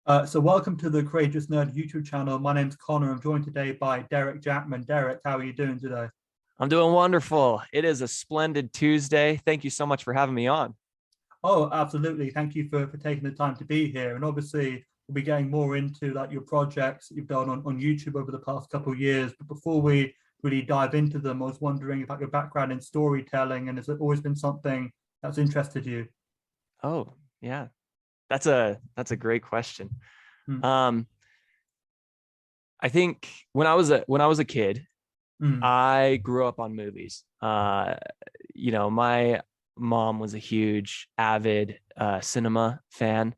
So welcome to the Courageous Nerd YouTube channel. My name's Connor. I'm joined today by Deric Jackman. Deric, how are you doing today? I'm doing wonderful. It is a splendid Tuesday. Thank you so much for having me on. Oh, absolutely. Thank you for taking the time to be here. And obviously, we'll be getting more into like your projects that you've done on YouTube over the past couple of years. But before we really dive into them, I was wondering about your background in storytelling, and has it always been something that's interested you? Oh, yeah. That's a great question. Mm, Um, I think when I was a kid, mm, I grew up on movies. My mom was a huge avid cinema fan,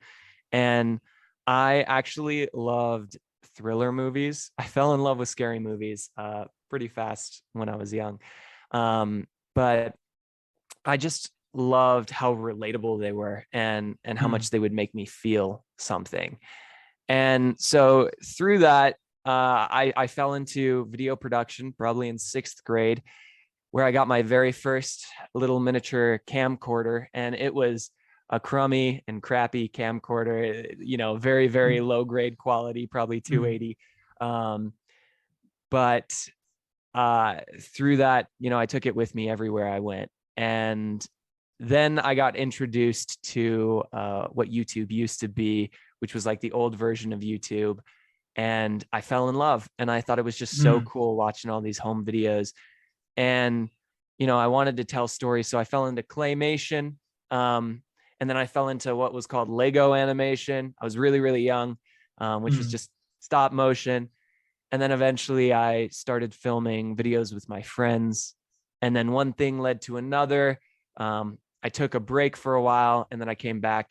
and I actually loved thriller movies. I fell in love with scary movies pretty fast when I was young. But I just loved how relatable they were and how mm, much they would make me feel something. And so through that, I fell into video production probably in sixth grade, where I got my very first little miniature camcorder, and it was a crummy and crappy camcorder, very, very mm, low grade quality, probably mm, 280. Um, but through that, I took it with me everywhere I went. And then I got introduced to what YouTube used to be, which was like the old version of YouTube. And I fell in love, and I thought it was just so mm. cool watching all these home videos. And, I wanted to tell stories. So I fell into claymation. And then I fell into what was called Lego animation. I was really, really young, which was Mm. just stop motion. And then eventually I started filming videos with my friends. And then one thing led to another. I took a break for a while, and then I came back,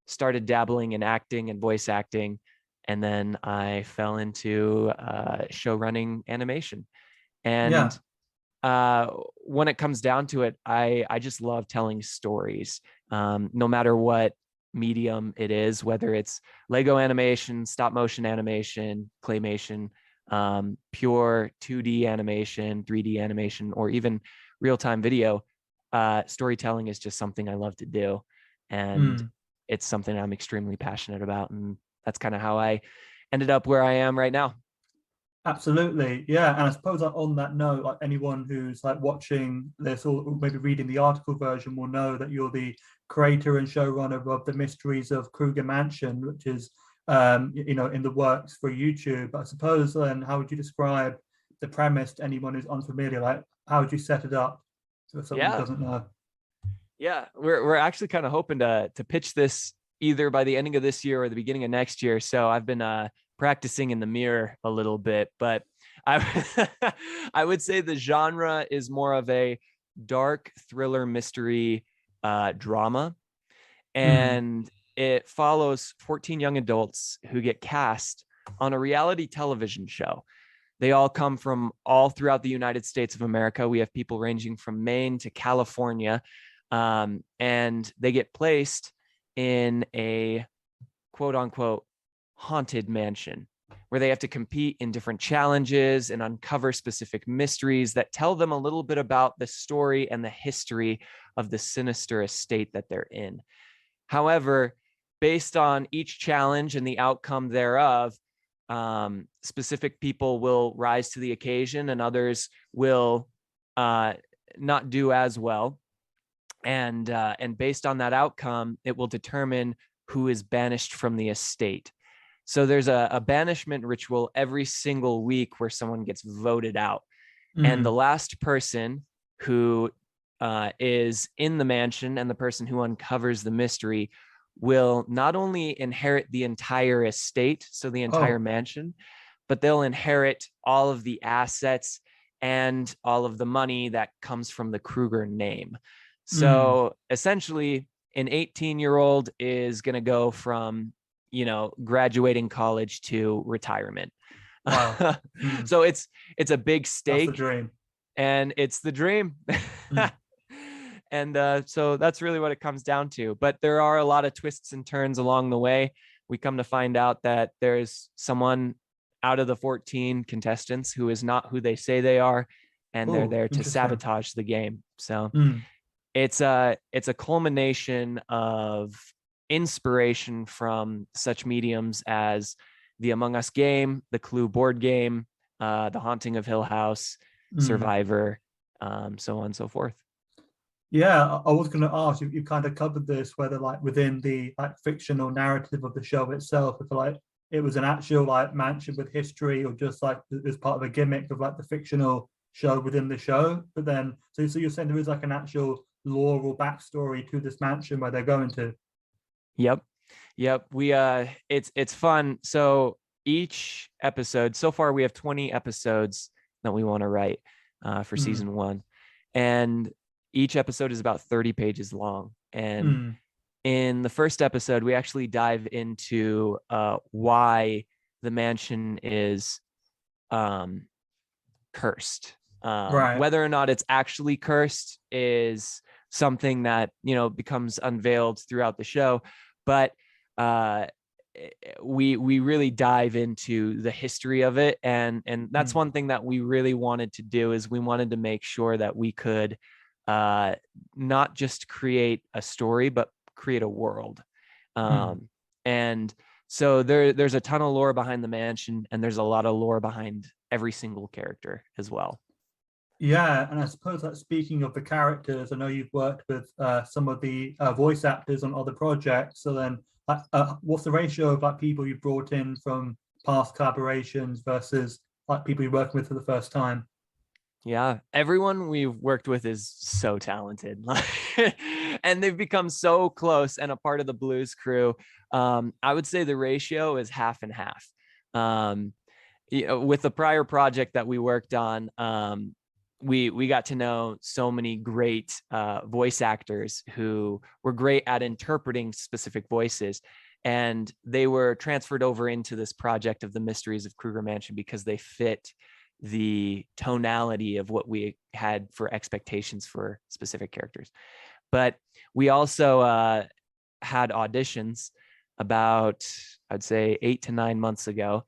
started dabbling in acting and voice acting. And then I fell into show running animation. And Yeah. when it comes down to it, I just love telling stories, no matter what medium it is, whether it's Lego animation, stop motion animation, claymation, pure 2D animation, 3D animation, or even real-time video. Storytelling is just something I love to do, and Mm. it's something I'm extremely passionate about, and that's kind of how I ended up where I am right now. Absolutely, yeah. And I suppose like, on that note, like anyone who's like watching this or maybe reading the article version will know that you're the creator and showrunner of the Mysteries of Kruger Mansion, which is in the works for YouTube. I suppose then how would you describe the premise to anyone who's unfamiliar? Like how would you set it up for someone who Yeah, doesn't know? yeah, we're actually kind of hoping to pitch this either by the ending of this year or the beginning of next year. So I've been practicing in the mirror a little bit, but I I would say the genre is more of a dark thriller mystery drama, Mm. and it follows 14 young adults who get cast on a reality television show. They all come from all throughout the United States of America. We have people ranging from Maine to California, and they get placed in a quote unquote haunted mansion where they have to compete in different challenges and uncover specific mysteries that tell them a little bit about the story and the history of the sinister estate that they're in. However, based on each challenge and the outcome thereof, specific people will rise to the occasion and others will not do as well. And based on that outcome, it will determine who is banished from the estate. So there's a banishment ritual every single week where someone gets voted out. And the Mm. last person who is in the mansion and the person who uncovers the mystery will not only inherit the entire estate, so the entire Oh. mansion, but they'll inherit all of the assets and all of the money that comes from the Kruger name. Mm. So essentially, an 18-year-old is going to go from, graduating college to retirement. Wow. Mm. So it's a big That's the stake, dream. and it's the dream. Mm. And so that's really what it comes down to. But there are a lot of twists and turns along the way. We come to find out that there's someone out of the 14 contestants who is not who they say they are, and they're Oh, there to interesting. sabotage the game. So Mm. it's a culmination of inspiration from such mediums as the Among Us game, the Clue board game, the Haunting of Hill House, Survivor, so on and so forth. Yeah, I was going to ask, you kind of covered this, whether like within the like fictional narrative of the show itself, if like it was an actual like mansion with history, or just like as part of a gimmick of like the fictional show within the show. But then, so you're saying there is like an actual lore or backstory to this mansion where they're going to. Yep. We it's fun. So each episode, so far we have 20 episodes that we want to write for season 1. And each episode is about 30 pages long. And in the first episode, we actually dive into why the mansion is cursed. Right. Whether or not it's actually cursed is something that, you know, becomes unveiled throughout the show. But we really dive into the history of it. And that's one thing that we really wanted to do, is we wanted to make sure that we could not just create a story, but create a world. And so there's a ton of lore behind the mansion, and there's a lot of lore behind every single character as well. Yeah, and I suppose that speaking of the characters, I know you've worked with some of the voice actors on other projects. So then, what's the ratio of like people you brought in from past collaborations versus like people you're working with for the first time? Yeah, everyone we've worked with is so talented, and they've become so close and a part of the Blues crew. I would say the ratio is half and half. You know, with the prior project that we worked on, we got to know so many great voice actors who were great at interpreting specific voices, and they were transferred over into this project of the Mysteries of Kruger Mansion because they fit the tonality of what we had for expectations for specific characters. But we also had auditions about, I'd say, 8 to 9 months ago,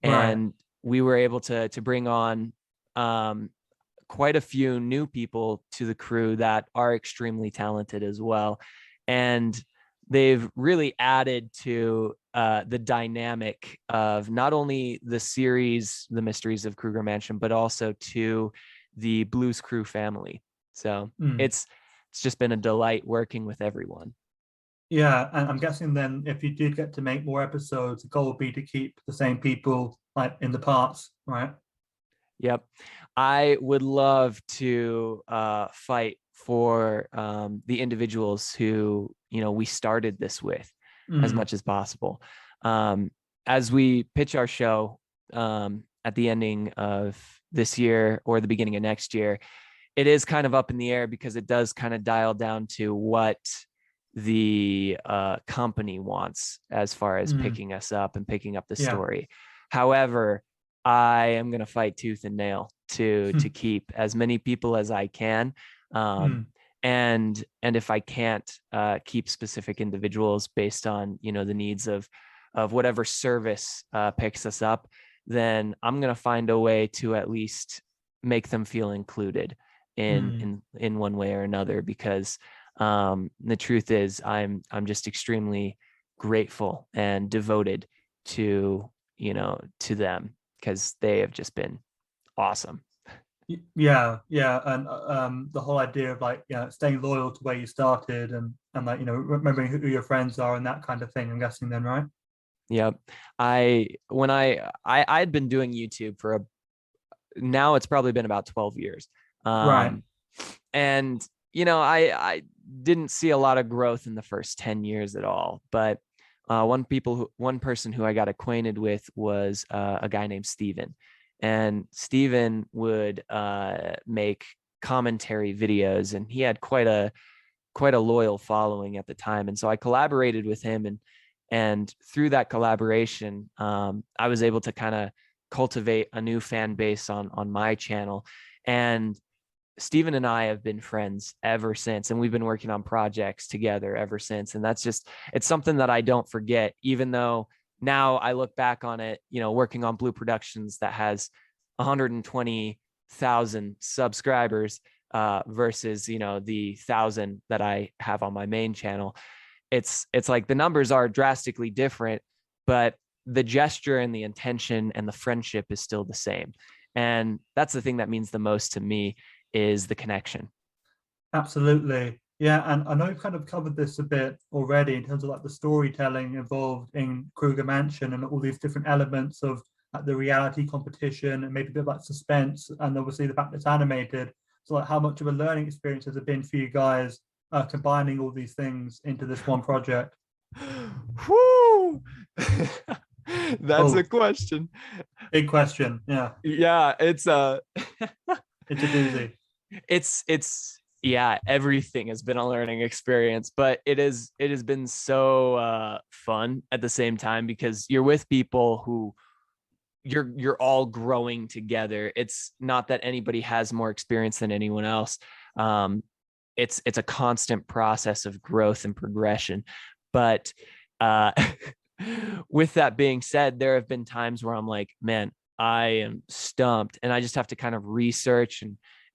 and we were able to bring on quite a few new people to the crew that are extremely talented as well. And they've really added to the dynamic of not only the series, The Mysteries of Kruger Mansion, but also to the Blues crew family. So it's just been a delight working with everyone. Yeah, and I'm guessing then if you did get to make more episodes, the goal would be to keep the same people like in the parts, right? Yep. I would love to fight for the individuals who, you know, we started this with as much as possible. As we pitch our show at the ending of this year or the beginning of next year, it is kind of up in the air because it does kind of dial down to what the company wants as far as picking us up and picking up the story. However, I am going to fight tooth and nail to keep as many people as I can. And if I can't keep specific individuals based on, you know, the needs of whatever service picks us up, then I'm going to find a way to at least make them feel included in one way or another, because the truth is I'm just extremely grateful and devoted to, you know, to them, because they have just been awesome. Yeah, and the whole idea of like, yeah, staying loyal to where you started, and like, you know, remembering who your friends are and that kind of thing, I'm guessing then, right? Yep. I'd been doing YouTube for now it's probably been about 12 years. Right. And you know, I didn't see a lot of growth in the first 10 years at all, but one person who I got acquainted with was a guy named Steven. And Steven would make commentary videos, and he had quite a loyal following at the time. And so I collaborated with him, and through that collaboration, I was able to kind of cultivate a new fan base on my channel. And Steven and I have been friends ever since, and we've been working on projects together ever since. And that's just, it's something that I don't forget, even though now I look back on it, you know, working on Blu Productions that has 120,000 subscribers versus, you know, the 1,000 that I have on my main channel. it's like the numbers are drastically different, but the gesture and the intention and the friendship is still the same. And that's the thing that means the most to me, is the connection. Absolutely. Yeah, and I know you've kind of covered this a bit already in terms of like the storytelling involved in Kruger Mansion and all these different elements of like the reality competition and maybe a bit like suspense and obviously the fact that it's animated. So like how much of a learning experience has it been for you guys combining all these things into this one project? Whoo! That's a Oh, question. big question. Yeah, Yeah, it's a doozy. it's yeah, everything has been a learning experience, but it has been so fun at the same time, because you're with people who you're all growing together. It's not that anybody has more experience than anyone else. um it's a constant process of growth and progression. But uh with that being said, there have been times where I'm like, man, I am stumped, and I just have to kind of research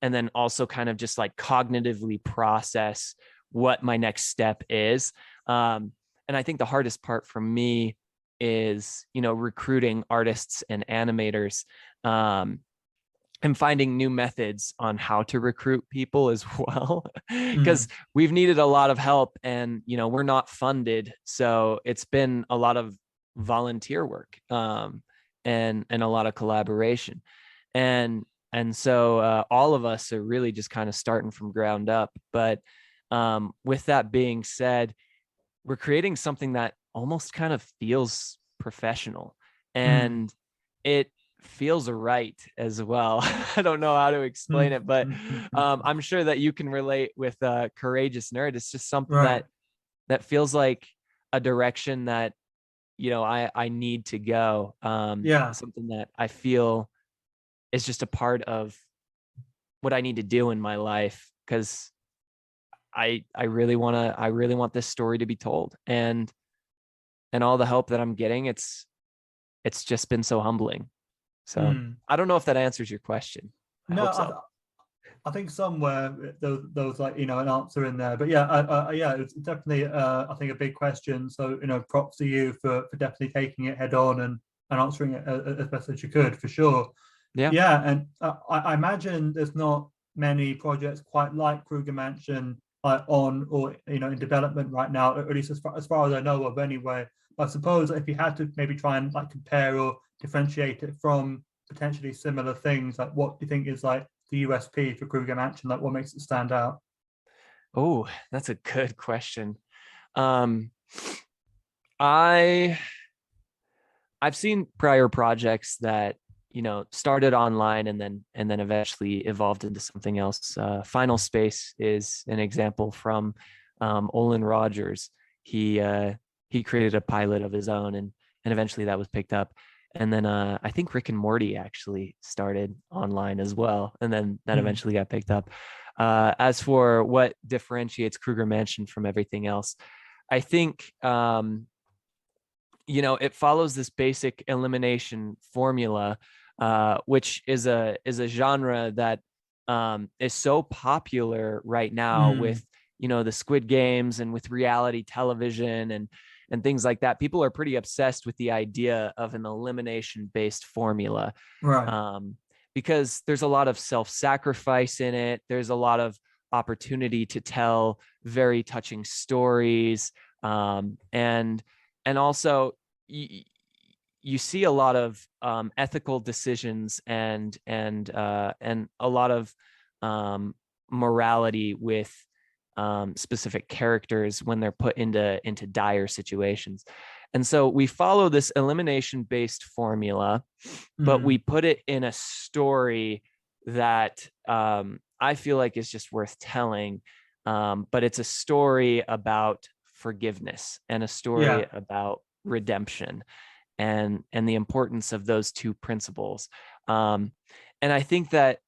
and then also kind of just like cognitively process what my next step is. And I think the hardest part for me is, recruiting artists and animators, um, and finding new methods on how to recruit people as well, because Mm, we've needed a lot of help, and we're not funded, so it's been a lot of volunteer work, and a lot of collaboration, and so all of us are really just kind of starting from ground up. But with that being said, we're creating something that almost kind of feels professional, mm, and it feels right as well. I don't know how to explain mm, it, but mm. I'm sure that you can relate with Courageous Nerd. It's just something Right. that feels like a direction that I need to go. Yeah. Something that I feel is just a part of what I need to do in my life, because I really want this story to be told, and all the help that I'm getting, it's just been so humbling. So Mm. I don't know if that answers your question. I No, hope so. I think somewhere there was like an answer in there, but yeah, yeah, it's definitely I think a big question. So props to you for definitely taking it head on and answering it as best as you could for sure. Yeah. Yeah, and I imagine there's not many projects quite like Kruger Mansion on or in development right now, at least as far as I know of anyway. I suppose if you had to maybe try and like compare or differentiate it from potentially similar things, like what do you think is like the USP for Kruger Mansion? Like what makes it stand out? Oh, that's a good question. Um, I I've seen prior projects that started online and then eventually evolved into something else. Final Space is an example from Olin Rogers. He created a pilot of his own, and eventually that was picked up. And then I think Rick and Morty actually started online as well, and then that Mm, eventually got picked up. As for what differentiates Kruger Mansion from everything else, I think it follows this basic elimination formula, which is a genre that is so popular right now with mm, the Squid Games and with reality television and things like that. People are pretty obsessed with the idea of an elimination based formula, right. um, because there's a lot of self-sacrifice in it. There's a lot of opportunity to tell very touching stories, and also you see a lot of ethical decisions and a lot of morality with specific characters when they're put into dire situations. And so we follow this elimination based formula, but we Mm, put it in a story that I feel like is just worth telling. But it's a story about forgiveness and a story yeah. about redemption, and the importance of those two principles. Um, and I think that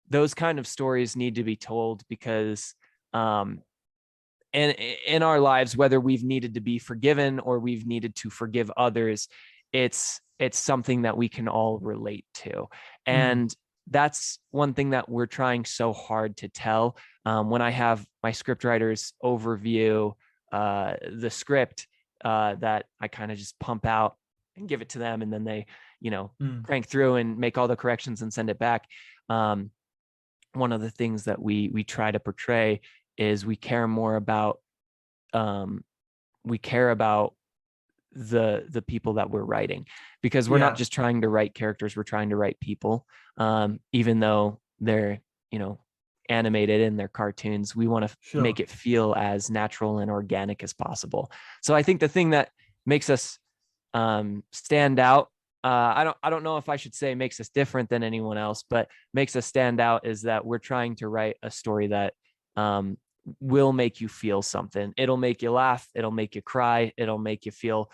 those kind of stories need to be told, because um, in our lives, whether we've needed to be forgiven or we've needed to forgive others, it's something that we can all relate to. Mm, And that's one thing that we're trying so hard to tell. When I have my scriptwriter's overview the script that I kind of just pump out and give it to them, and then they, crank through and make all the corrections and send it back. One of the things that we try to portray is we care more about the people that we're writing, because we're not just trying to write characters, we're trying to write people. Even though they're, animated in their cartoons, we want to make it feel as natural and organic as possible. So I think the thing that makes us stand out, I don't know if I should say makes us different than anyone else, but makes us stand out is that we're trying to write a story that will make you feel something. It'll make you laugh, it'll make you cry, it'll make you feel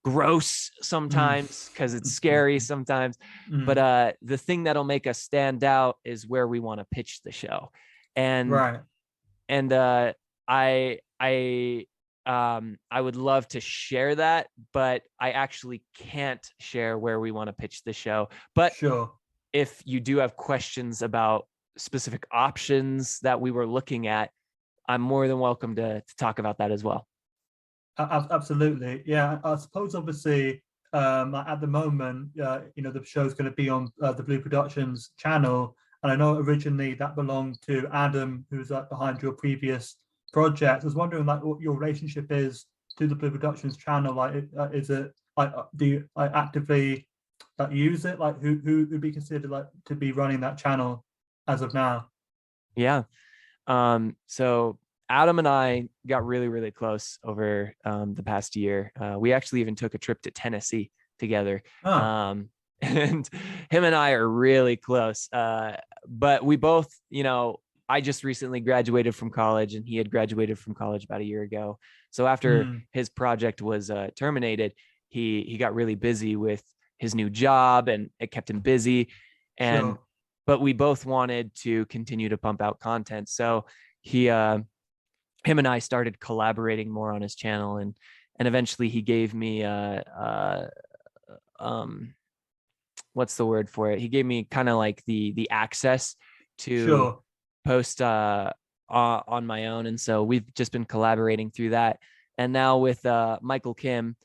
gross sometimes because it's scary sometimes. But the thing that'll make us stand out is where we want to pitch the show. And I would love to share that, but I actually can't share where we want to pitch the show. But if you do have questions about specific options that we were looking at, I'm more than welcome to talk about that as well. Absolutely. Yeah. I suppose obviously at the moment, the show's going to be on the Blu Productions channel. And I know originally that belonged to Adam, who's behind your previous project. I was wondering what your relationship is to the Blu Productions channel. Is it do you actively use it? Who would be considered to be running that channel as of now? Yeah. So Adam and I got really, really close over the past year. We actually even took a trip to Tennessee together. And him and I are really close. But we both, I just recently graduated from college, and he had graduated from college about a year ago. So after his project was terminated, he got really busy with his new job, and it kept him busy. But we both wanted to continue to pump out content. So him and I started collaborating more on his channel, and eventually he gave me what's the word for it? He gave me kind of like the access to post on my own. And so we've just been collaborating through that. And now with Michael Kim,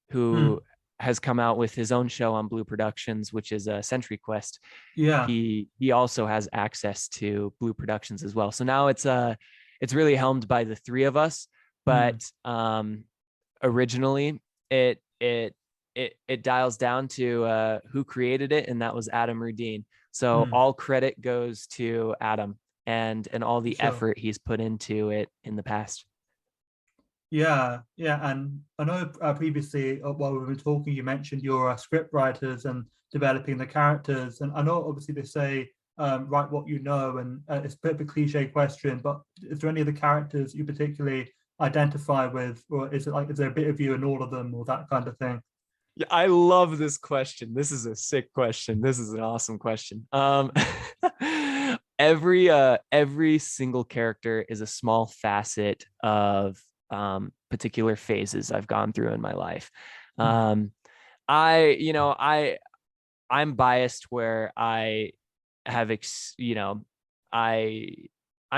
who has come out with his own show on Blu Productions, which is a Century Quest. He also has access to Blu Productions as well. So now it's really helmed by the three of us, but originally it dials down to who created it, and that was Adam Rudine. So all credit goes to Adam and all the effort he's put into it in the past. Yeah, and I know previously while we were talking, you mentioned your script writers and developing the characters, and I know obviously they say write what you know, and it's a bit of a cliche question, but is there any of the characters you particularly identify with, or is there a bit of you in all of them, or that kind of thing? Yeah, I love this question. This is a sick question. This is an awesome question. Every single character is a small facet of particular phases I've gone through in my life. I'm biased where I have, I'm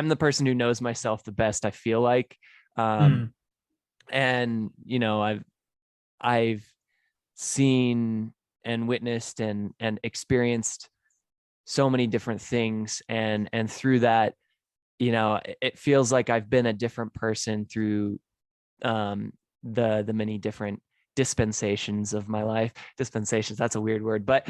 the person who knows myself the best, I feel like. And, I've seen and witnessed and experienced so many different things. And through that, it feels like I've been a different person through the many different dispensations of my life. Dispensations, that's a weird word, but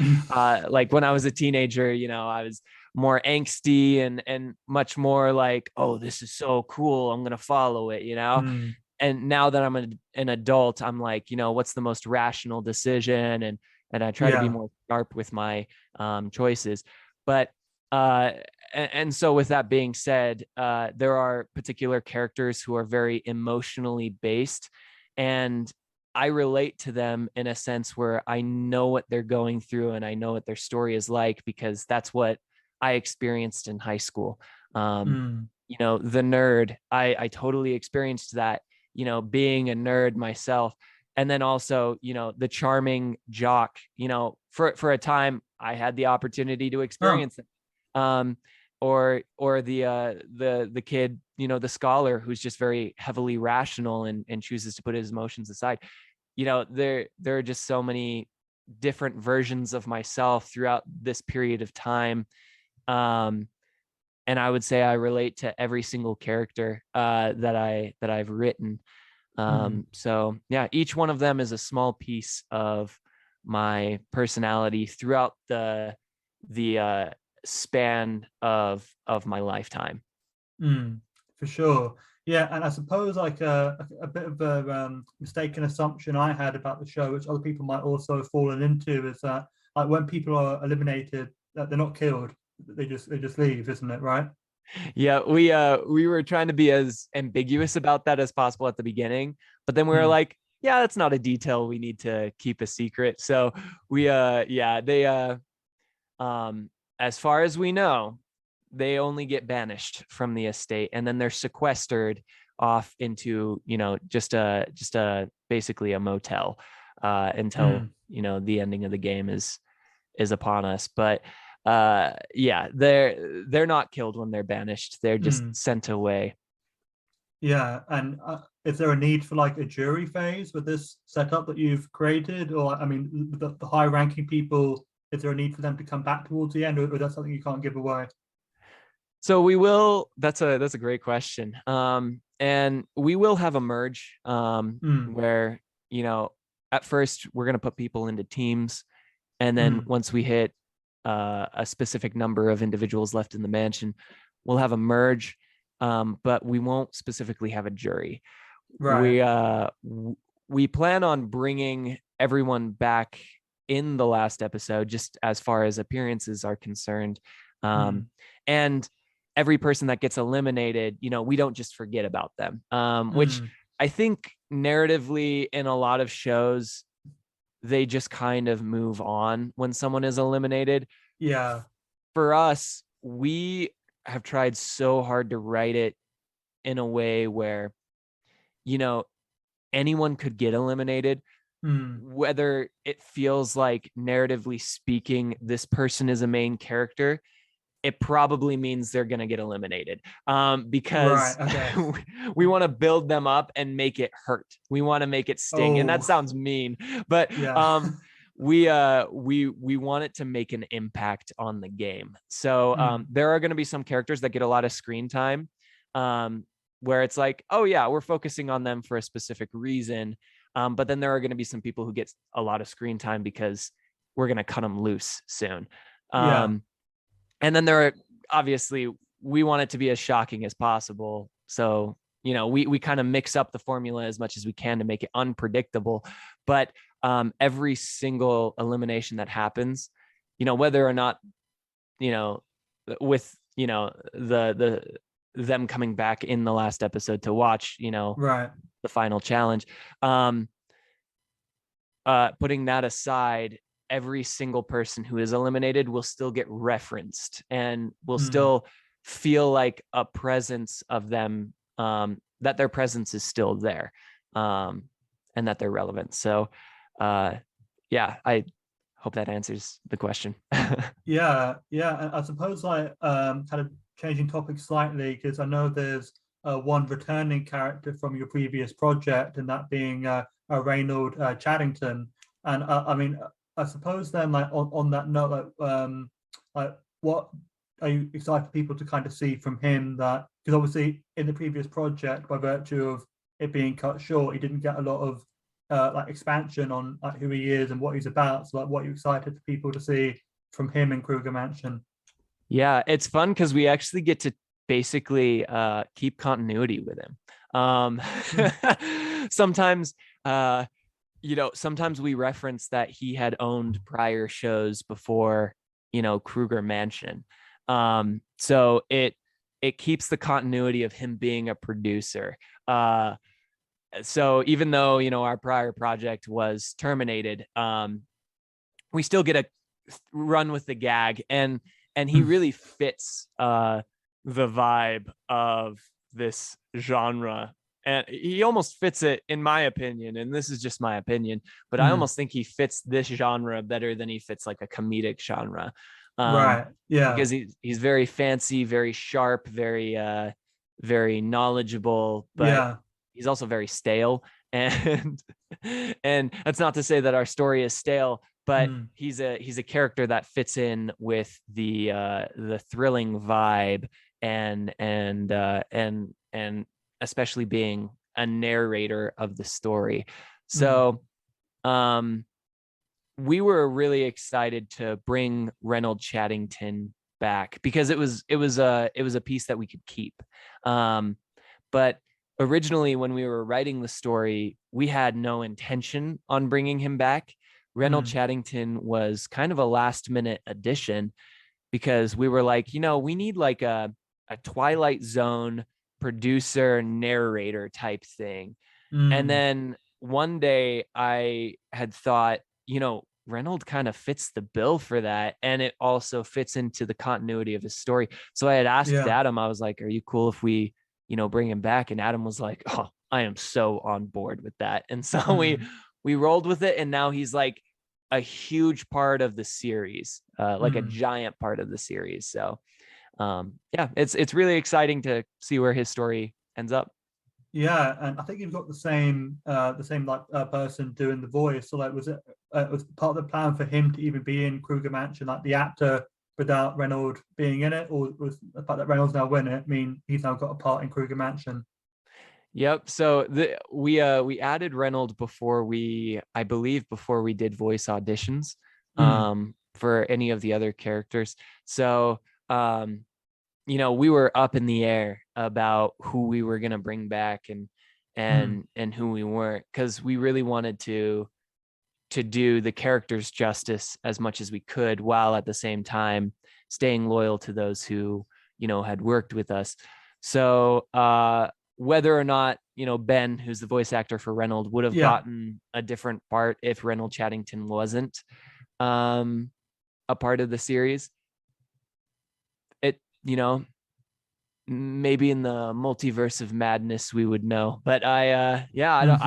like when I was a teenager, I was more angsty and much more like, oh, this is so cool, I'm gonna follow it, and now that I'm an adult, I'm like, what's the most rational decision, and I try to be more sharp with my choices. But and so with that being said, there are particular characters who are very emotionally based, and I relate to them in a sense where I know what they're going through and I know what their story is like, because that's what I experienced in high school. The nerd, I totally experienced that, being a nerd myself. And then also, the charming jock, for a time I had the opportunity to experience it. or the kid, the scholar who's just very heavily rational and chooses to put his emotions aside. There are just so many different versions of myself throughout this period of time. And I would say I relate to every single character that I've written. So yeah, each one of them is a small piece of my personality throughout the span of my lifetime. For sure. Yeah, and I suppose like a bit of a mistaken assumption I had about the show, which other people might also have fallen into, is that like when people are eliminated, that they're not killed, they just leave, isn't it? Right? Yeah, we were trying to be as ambiguous about that as possible at the beginning, but then we were Mm, like, yeah, that's not a detail we need to keep a secret. So we yeah, they as far as we know, they only get banished from the estate, and then they're sequestered off into just a basically a motel until mm, the ending of the game is upon us. But yeah, they're not killed when they're banished, they're just mm. sent away. Yeah, and is there a need for like a jury phase with this setup that you've created, or I mean, the high-ranking people? Is there a need for them to come back towards the end, or that's something you can't give away? So we will. That's a great question. And we will have a merge Mm, where at first we're going to put people into teams, and then mm, once we hit a specific number of individuals left in the mansion, we'll have a merge. But we won't specifically have a jury. right. We plan on bringing everyone back in the last episode, just as far as appearances are concerned. Mm, And every person that gets eliminated, we don't just forget about them, which mm, I think narratively in a lot of shows, they just kind of move on when someone is eliminated. yeah. For us, we have tried so hard to write it in a way where, you know, anyone could get eliminated, Mm, whether it feels like narratively speaking, this person is a main character. It probably means they're going to get eliminated because right. Okay. we want to build them up and make it hurt. We want to make it sting. And that Oh, sounds mean, but yeah. we want it to make an impact on the game. So Mm, there are going to be some characters that get a lot of screen time, where it's like, oh yeah, we're focusing on them for a specific reason. But then there are going to be some people who get a lot of screen time because we're going to cut them loose soon. yeah. And then there are, obviously, we want it to be as shocking as possible. So, we kind of mix up the formula as much as we can to make it unpredictable. But every single elimination that happens, whether or not, with, them coming back in the last episode to watch, Right. the final challenge. Putting that aside, every single person who is eliminated will still get referenced and will Mm, still feel like a presence of them, that their presence is still there, and that they're relevant. So, yeah, I hope that answers the question. yeah. Yeah. And I suppose like kind of changing topics slightly because I know there's one returning character from your previous project, and that being Reynold Chaddington. And I mean, I suppose then, like on that note, like what are you excited for people to kind of see from him? That because obviously in the previous project, by virtue of it being cut short, he didn't get a lot of like expansion on like who he is and what he's about. So like, what are you excited for people to see from him in Kruger Mansion? Yeah, it's fun because we actually get to basically keep continuity with him. Mm, Sometimes sometimes we reference that he had owned prior shows before, Kruger Mansion. So it keeps the continuity of him being a producer. So even though, our prior project was terminated, we still get a run with the gag, and he mm, really fits the vibe of this genre, and he almost fits it, in my opinion, and this is just my opinion, but I mm, almost think he fits this genre better than he fits like a comedic genre. Right. Yeah. because he's very fancy, very sharp, very knowledgeable, but Yeah. he's also very stale. And and that's not to say that our story is stale, but Mm. he's a character that fits in with the thrilling vibe, and especially being a narrator of the story. Mm. So we were really excited to bring Reynold Chattington back because it was a piece that we could keep. But originally, when we were writing the story, we had no intention on bringing him back. Reynold Mm. Chattington was kind of a last minute addition because we were like, we need like a Twilight Zone producer narrator type thing. And Mm. then one day I had thought, Reynold kind of fits the bill for that. And it also fits into the continuity of his story. So I had asked Yeah. Adam, I was like, are you cool if we, bring him back? And Adam was like, oh, I am so on board with that. And so Mm. we rolled with it. And now he's like a huge part of the series, like a Mm. giant part of the series. So yeah, it's really exciting to see where his story ends up. Yeah, and I think you've got the same like person doing the voice. So like, was part of the plan for him to even be in Kruger Mansion, like the actor, without Reynolds being in it, or was the fact that Reynolds now win it mean he's now got a part in Kruger Mansion? Yep. So we added Reynold I believe before we did voice auditions Mm. for any of the other characters. So we were up in the air about who we were gonna bring back and Mm. and who we weren't, because we really wanted to do the characters justice as much as we could, while at the same time staying loyal to those who had worked with us. So whether or not Ben, who's the voice actor for Reynold, would have Yeah. gotten a different part if Reynold Chattington wasn't um a part of the series, it maybe in the multiverse of madness we would know. But I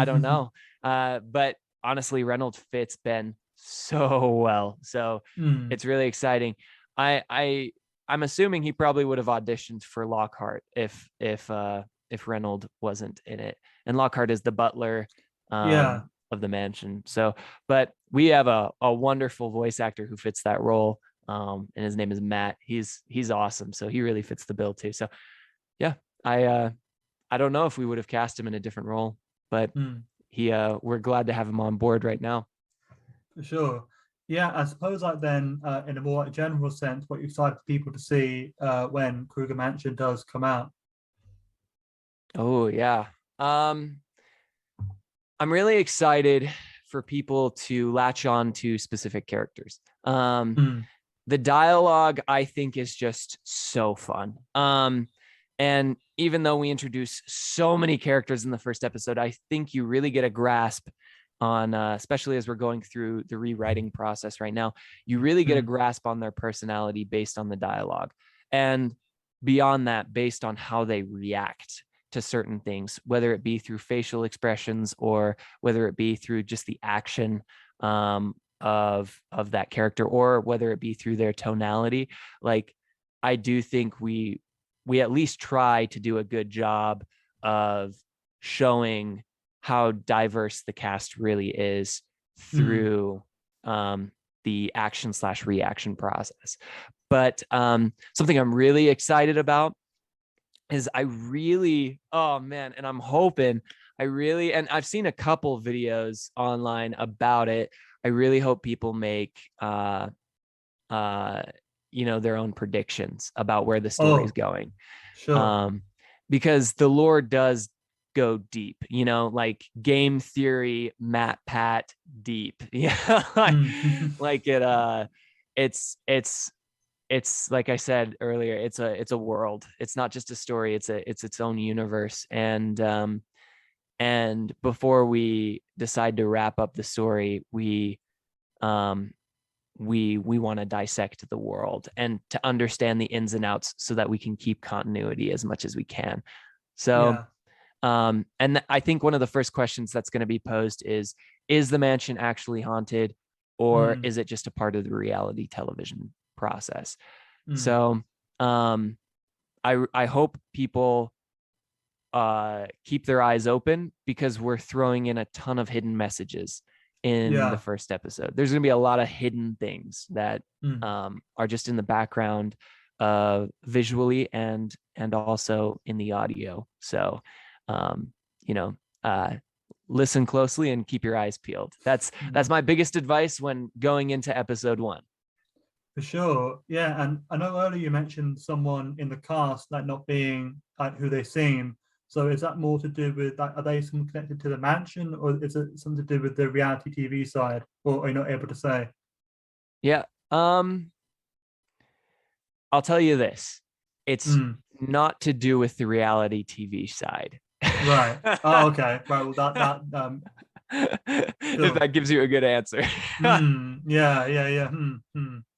don't know. But honestly, Reynolds fits Ben so well, so Mm. it's really exciting. I'm assuming he probably would have auditioned for Lockhart if Reynolds wasn't in it. And Lockhart is the butler Yeah. of the mansion. So, but we have a wonderful voice actor who fits that role. And his name is Matt. He's awesome. So he really fits the bill too. So yeah, I don't know if we would have cast him in a different role, but Mm. we're glad to have him on board right now. For sure. Yeah, I suppose like then in a more general sense, what you excited people to see when Kruger Mansion does come out. Oh yeah. I'm really excited for people to latch on to specific characters. Mm. The dialogue, I think, is just so fun. And even though we introduce so many characters in the first episode, I think you really get a grasp on, especially as we're going through the rewriting process right now, you really get a Mm. grasp on their personality based on the dialogue. And beyond that, based on how they react to certain things, whether it be through facial expressions or whether it be through just the action of that character, or whether it be through their tonality. Like, I do think we at least try to do a good job of showing how diverse the cast really is Mm. through the action slash reaction process. But something I'm really excited about is oh man, and I'm hoping and I've seen a couple videos online about it. I really hope people make their own predictions about where the story is Oh, going. sure. Because the lore does go deep, like game theory, Matt Pat deep. Yeah. Mm. Like it's like I said earlier, it's a world. It's not just a story, it's its own universe. And before we decide to wrap up the story, um we want to dissect the world and to understand the ins and outs so that we can keep continuity as much as we can. So Yeah. and I think one of the first questions that's going to be posed is the mansion actually haunted, or Mm. is it just a part of the reality television process. Mm. So I hope people keep their eyes open, because we're throwing in a ton of hidden messages in the first episode. There's going to be a lot of hidden things that are just in the background, visually and also in the audio. So listen closely and keep your eyes peeled. That's my biggest advice when going into episode 1. For sure. Yeah. And I know earlier you mentioned someone in the cast like not being like who they seem. So is that more to do with like, are they someone connected to the mansion, or is it something to do with the reality TV side, or are you not able to say? Yeah. I'll tell you this. It's not to do with the reality TV side. Right. Oh, okay. Right. Well, that if that gives you a good answer. Yeah.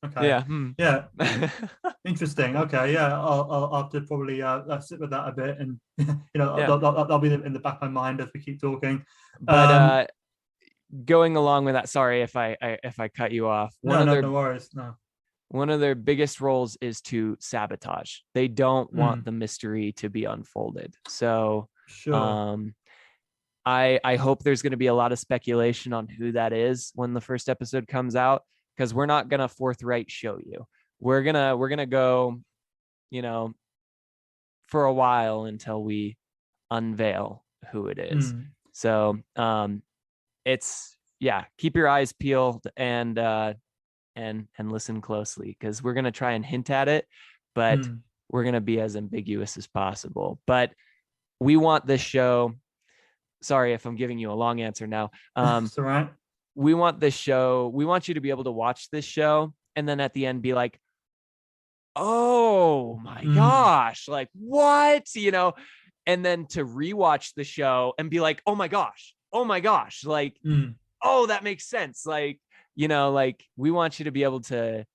Okay. Yeah. Yeah. Interesting. Okay. Yeah. I'll have to probably sit with that a bit, and Yeah. that'll be in the back of my mind as we keep talking. But going along with that, sorry if I cut you off. No worries. No. One of their biggest roles is to sabotage. They don't want the mystery to be unfolded. So sure. I hope there's going to be a lot of speculation on who that is when the first episode comes out, because we're not going to forthright show you. We're gonna go, for a while until we unveil who it is. So it's keep your eyes peeled and listen closely, because we're gonna try and hint at it, but we're gonna be as ambiguous as possible. But we want this show. Sorry if I'm giving you a long answer now. That's all right. We want this show. We want you to be able to watch this show and then at the end be like, oh my gosh, like what? And then to rewatch the show and be like, oh my gosh, like, oh, that makes sense. Like, like we want you to be able to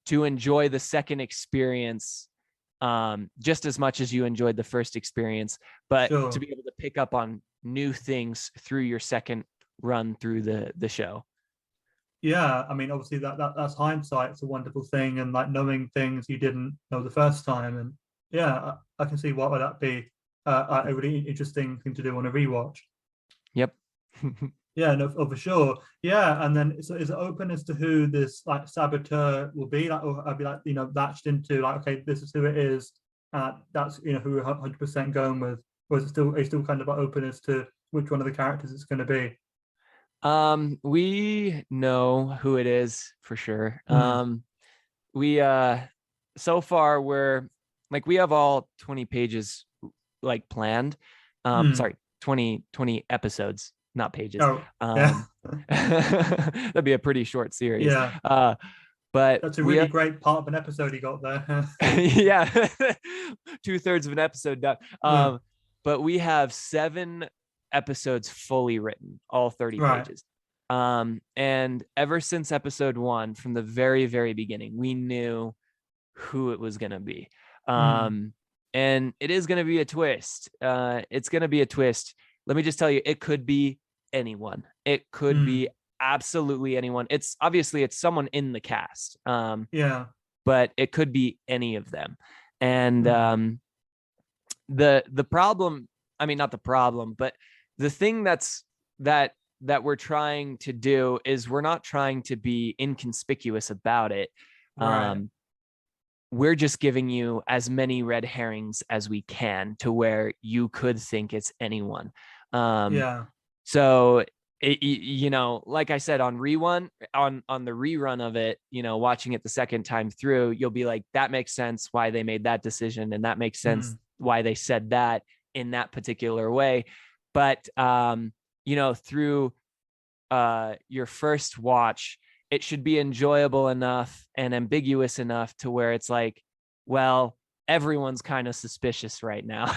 enjoy the second experience just as much as you enjoyed the first experience, but to be able to pick up on new things through your second run through the show. Yeah, I mean, obviously that's hindsight. It's a wonderful thing, and like knowing things you didn't know the first time. And yeah, I can see what would that be a really interesting thing to do on a rewatch. Yep. Yeah, no, for sure. Yeah, and then so is it open as to who this like saboteur will be? Like, or I'll be like latched into like, okay, this is who it is. That's who we're 100% going with. Or is it still kind of like open as to which one of the characters it's going to be? We know who it is for sure. We so far we're like, we have all 20 pages like planned. Sorry, 20 episodes, not pages. That'd be a pretty short series. Yeah. But that's a really great part of an episode you got there. Yeah. 2/3 of an episode done. But we have 7 episodes fully written, all 30 pages. And ever since episode 1, from the very, very beginning, we knew who it was going to be. And it is going to be a twist. It's going to be a twist. Let me just tell you, it could be anyone. It could be absolutely anyone. It's obviously it's someone in the cast. But it could be any of them. And the problem, I mean, not the problem, but the thing that we're trying to do is we're not trying to be inconspicuous about it. We're just giving you as many red herrings as we can to where you could think it's anyone. So like I said, on the rerun of it, watching it the second time through, you'll be like, that makes sense why they made that decision, and that makes sense why they said that in that particular way. But through your first watch, it should be enjoyable enough and ambiguous enough to where it's like, well, everyone's kind of suspicious right now.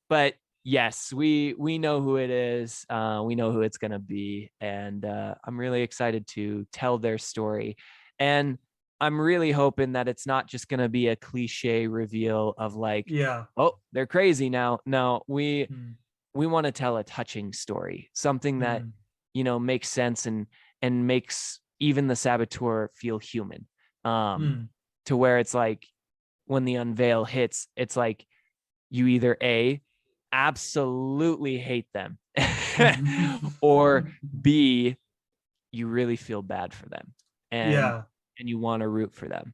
But yes, we know who it is. We know who it's going to be. And I'm really excited to tell their story. And I'm really hoping that it's not just going to be a cliche reveal of like, oh, they're crazy now. No, we want to tell a touching story, something that, makes sense and makes even the saboteur feel human, Mm. to where it's like when the unveil hits, it's like you either A, absolutely hate them, or B, you really feel bad for them, and Yeah. you want to root for them.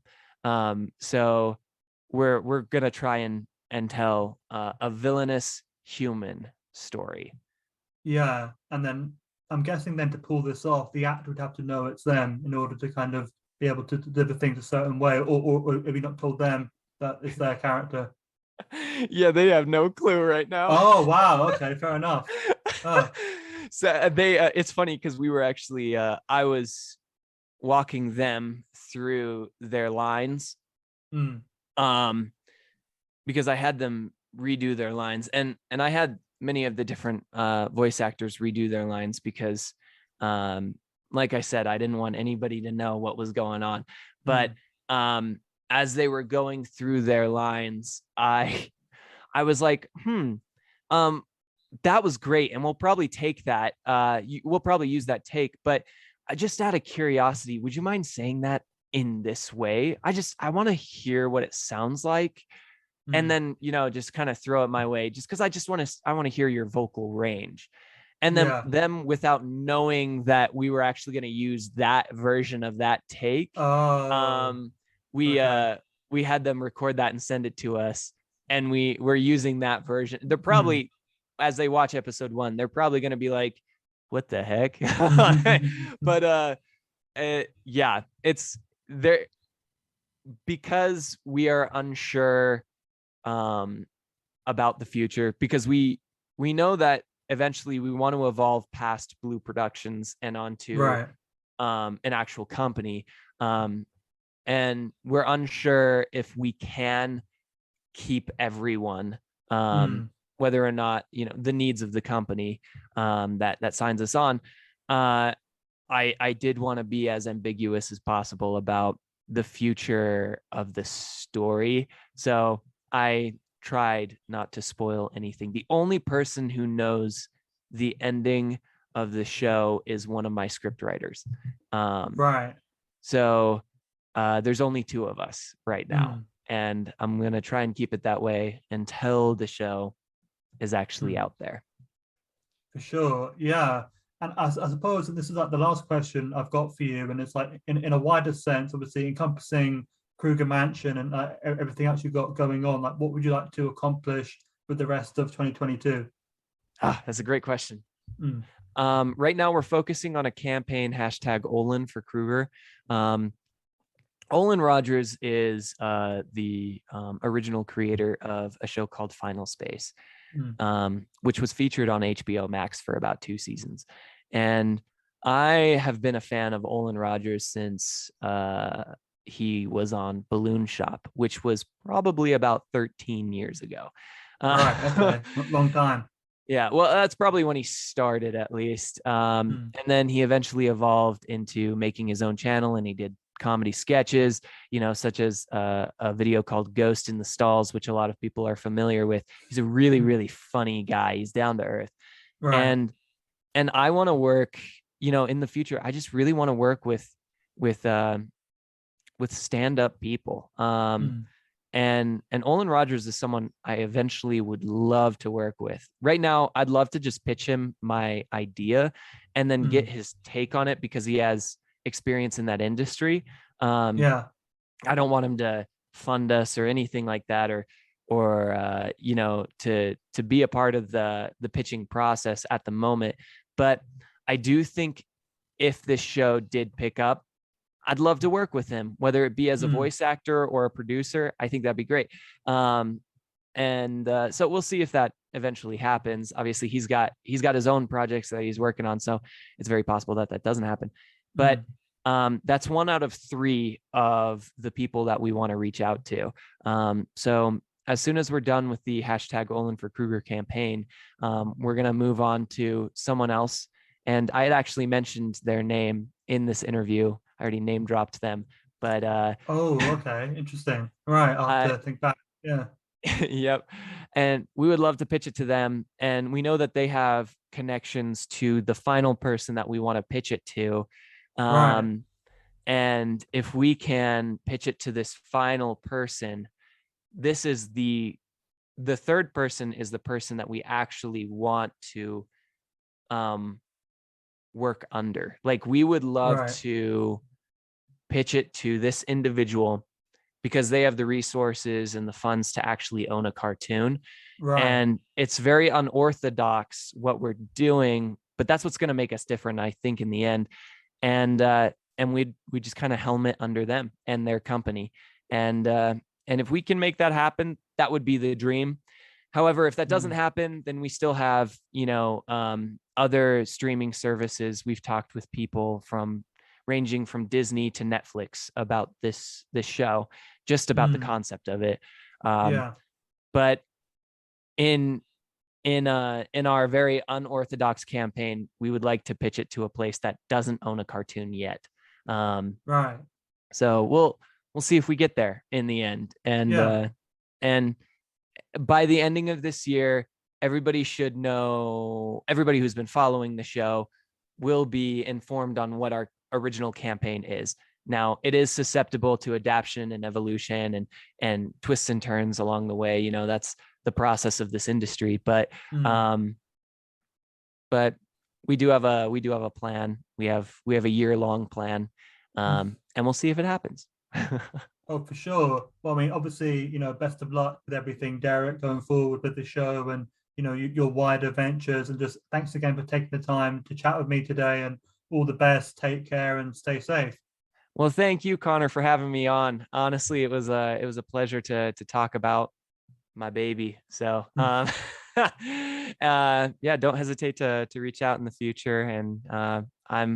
So we're gonna try and tell a villainous human story. Yeah. And then I'm guessing then to pull this off, the actor would have to know it's them in order to kind of be able to deliver things a certain way, or have you not told them that it's their character? Yeah, they have no clue right now. Oh wow, okay, fair enough. Oh. So they it's funny because we were actually I was walking them through their lines, Mm. um because I had them redo their lines, and I had many of the different voice actors redo their lines because um like I said, I didn't want anybody to know what was going on. But Mm. um as they were going through their lines, I was like, um that was great, and we'll probably take that. We'll probably use that take, but just out of curiosity, would you mind saying that in this way? I want to hear what it sounds like, and Mm. then just kind of throw it my way, just because I want to hear your vocal range. And then Yeah. them, without knowing that we were actually going to use that version of that take, Oh, um, we okay. we had them record that and send it to us, and we were using that version. They're Mm. probably, as they watch episode 1, they're probably going to be like, what the heck? But yeah, it's there because we are unsure about the future, because we know that eventually we want to evolve past Blu Productions and onto Right. an actual company. And we're unsure if we can keep everyone, Mm. whether or not the needs of the company that signs us on. I did want to be as ambiguous as possible about the future of the story, so I tried not to spoil anything. The only person who knows the ending of the show is one of my script writers. Right. So there's only 2 of us right now, Mm. and I'm gonna try and keep it that way until the show is actually Mm. out there. For sure. Yeah. And I suppose that this is like the last question I've got for you, and it's like in a wider sense, obviously encompassing Kruger Mansion and everything else you've got going on. Like, what would you like to accomplish with the rest of 2022? That's a great question. Mm. Right now, we're focusing on a campaign hashtag Olin for Kruger. Olin Rogers is the original creator of a show called Final Space, Mm. which was featured on HBO Max for about 2 seasons. And I have been a fan of Olin Rogers since he was on Balloon Shop, which was probably about 13 years ago. Right. Okay. Long time. Yeah, well, that's probably when he started, at least. Mm. And then he eventually evolved into making his own channel, and he did comedy sketches, such as a video called Ghost in the Stalls, which a lot of people are familiar with. He's a really, Mm. really funny guy. He's down to earth. Right. And I want to work, in the future. I just really want to work with uh, with stand-up people. Mm. And Olin Rogers is someone I eventually would love to work with. Right now, I'd love to just pitch him my idea and then get Mm. his take on it, because he has experience in that industry. Um, Yeah. I don't want him to fund us or anything like that, or to be a part of the pitching process at the moment. But I do think if this show did pick up, I'd love to work with him, whether it be as a Mm. voice actor or a producer. I think that'd be great. And so we'll see if that eventually happens. Obviously, he's got his own projects that he's working on, so it's very possible that that doesn't happen. But Mm. that's 1 out of 3 of the people that we want to reach out to. So as soon as we're done with the hashtag Olin for Kruger campaign, we're gonna move on to someone else. And I had actually mentioned their name in this interview. I already name dropped them, but Oh, okay. Interesting. Right. I'll have I to think back. Yeah. yep. And we would love to pitch it to them. And we know that they have connections to the final person that we want to pitch it to. Right. And if we can pitch it to this final person, this is the third person is the person that we actually want to work under. Like, we would love Right. to pitch it to this individual because they have the resources and the funds to actually own a cartoon. Right. And it's very unorthodox what we're doing, but that's what's going to make us different, I think, in the end. And we just kind of helmet under them and their company. And if we can make that happen, that would be the dream. However, if that doesn't happen, then we still have, other streaming services. We've talked with people from ranging from Disney to Netflix about this show, just about the concept of it. Yeah. But in our very unorthodox campaign, we would like to pitch it to a place that doesn't own a cartoon yet. Right. So we'll see if we get there in the end. And by the ending of this year, everybody should know, everybody who's been following the show will be informed on what our original campaign is. Now, it is susceptible to adaptation and evolution and twists and turns along the way. That's the process of this industry. But we do have a plan. We have a year-long plan, and we'll see if it happens. Oh, for sure. Well, I mean, obviously, best of luck with everything, Deric, going forward with the show and, your wider ventures. And just thanks again for taking the time to chat with me today, and all the best. Take care and stay safe. Well, thank you, Connor, for having me on. Honestly, it was a pleasure to talk about my baby. So, yeah, don't hesitate to reach out in the future. And I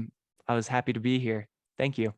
was happy to be here. Thank you.